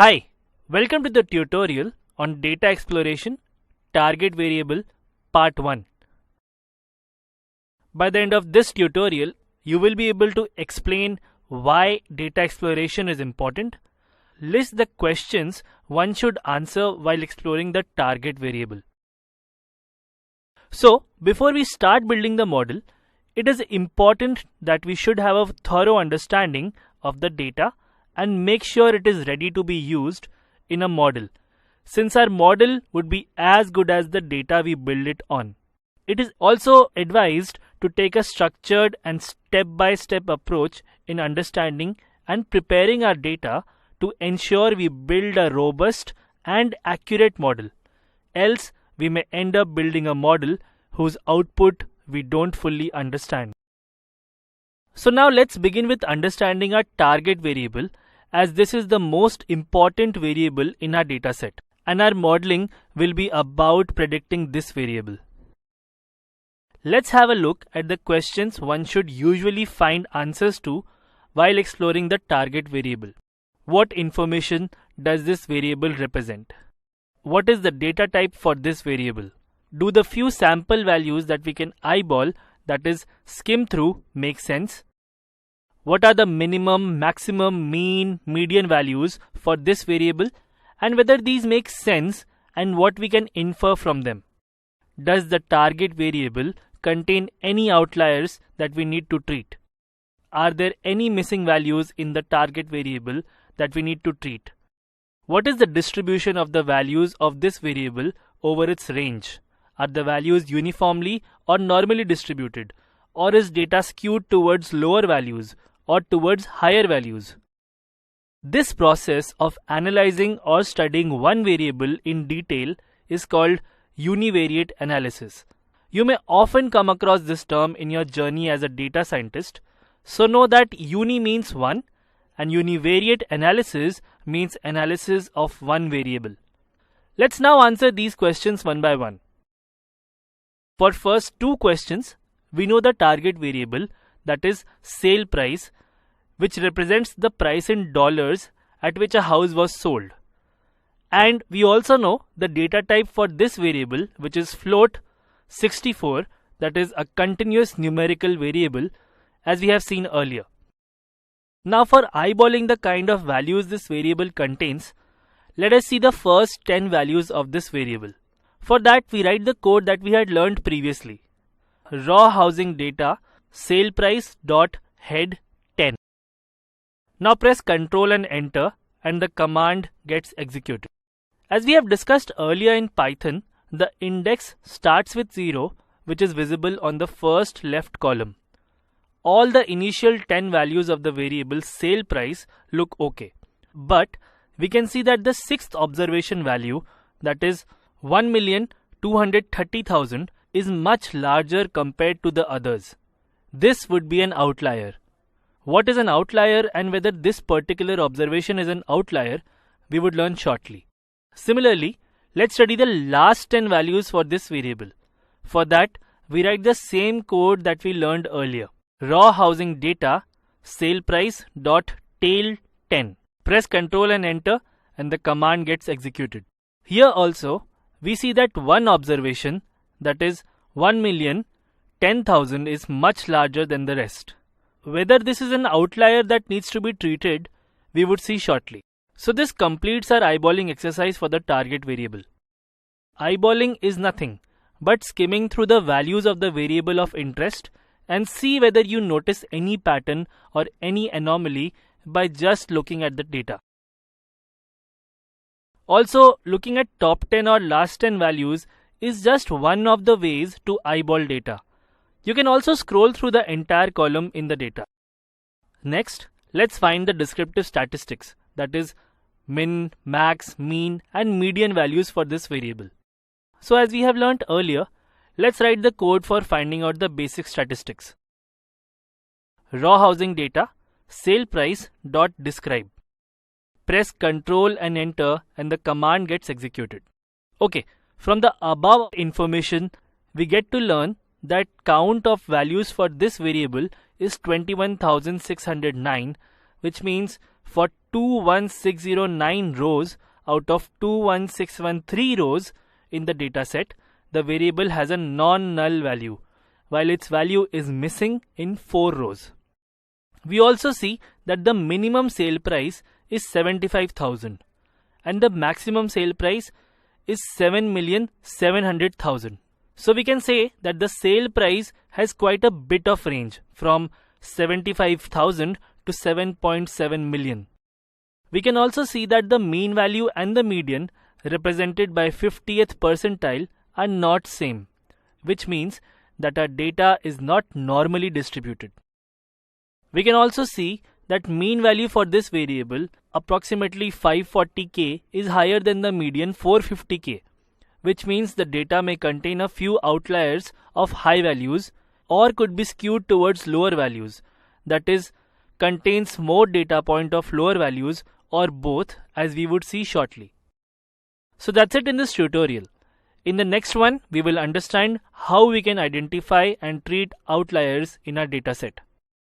Hi, welcome to the tutorial on data exploration, target variable, part 1. By the end of this tutorial, you will be able to explain why data exploration is important, list the questions one should answer while exploring the target variable. So, before we start building the model, it is important that we should have a thorough understanding of the data and make sure it is ready to be used in a model, since our model would be as good as the data we build it on. It is also advised to take a structured and step-by-step approach in understanding and preparing our data to ensure we build a robust and accurate model. Else, we may end up building a model whose output we don't fully understand. So now let's begin with understanding our target variable, as this is the most important variable in our dataset, and our modeling will be about predicting this variable. Let's have a look at the questions one should usually find answers to while exploring the target variable. What information does this variable represent? What is the data type for this variable? Do the few sample values that we can eyeball, that is skim through, make sense? What are the minimum, maximum, mean, median values for this variable, and whether these make sense and what we can infer from them? Does the target variable contain any outliers that we need to treat? Are there any missing values in the target variable that we need to treat? What is the distribution of the values of this variable over its range? Are the values uniformly or normally distributed, or is data skewed towards lower values or towards higher values? This process of analyzing or studying one variable in detail is called univariate analysis. You may often come across this term in your journey as a data scientist, so know that uni means one and univariate analysis means analysis of one variable. Let's now answer these questions one by one. For first two questions, we know the target variable, that is sale price, which represents the price in dollars at which a house was sold. And we also know the data type for this variable, which is float 64, that is a continuous numerical variable, as we have seen earlier. Now for eyeballing the kind of values this variable contains, let us see the first 10 values of this variable. For that, we write the code that we had learned previously. Raw housing data sale price dot head 10. Now press Ctrl and enter and the command gets executed. As we have discussed earlier in Python, the index starts with 0, which is visible on the first left column. All the initial 10 values of the variable sale price look okay. But we can see that the sixth observation value, that is 1,230,000, is much larger compared to the others. This would be an outlier. What is an outlier and whether this particular observation is an outlier, we would learn shortly. Similarly, let's study the last 10 values for this variable. For that, we write the same code that we learned earlier. Raw housing data sale price dot tail 10. Press Ctrl and enter and the command gets executed. Here also, we see that one observation, that is 1,010,000, is much larger than the rest. Whether this is an outlier that needs to be treated, we would see shortly. So this completes our eyeballing exercise for the target variable. Eyeballing is nothing but skimming through the values of the variable of interest and see whether you notice any pattern or any anomaly by just looking at the data. Also, looking at top 10 or last 10 values is just one of the ways to eyeball data. You can also scroll through the entire column in the data. Next, let's find the descriptive statistics, that is min, max, mean and median values for this variable. So as we have learnt earlier, let's write the code for finding out the basic statistics. Raw housing data sale price dot describe. Press Ctrl and enter and the command gets executed. Okay, from the above information, we get to learn that count of values for this variable is 21,609, which means for 21609 rows out of 21613 rows in the dataset, the variable has a non-null value, while its value is missing in 4 rows. We also see that the minimum sale price is 75,000 and the maximum sale price is 7,700,000. So we can say that the sale price has quite a bit of range from 75,000 to 7.7 million. We can also see that the mean value and the median represented by 50th percentile are not same, which means that our data is not normally distributed. We can also see that mean value for this variable, approximately 540k, is higher than the median 450k, which means the data may contain a few outliers of high values or could be skewed towards lower values, that is, contains more data point of lower values or both, as we would see shortly. So that's it in this tutorial. In the next one, we will understand how we can identify and treat outliers in our dataset.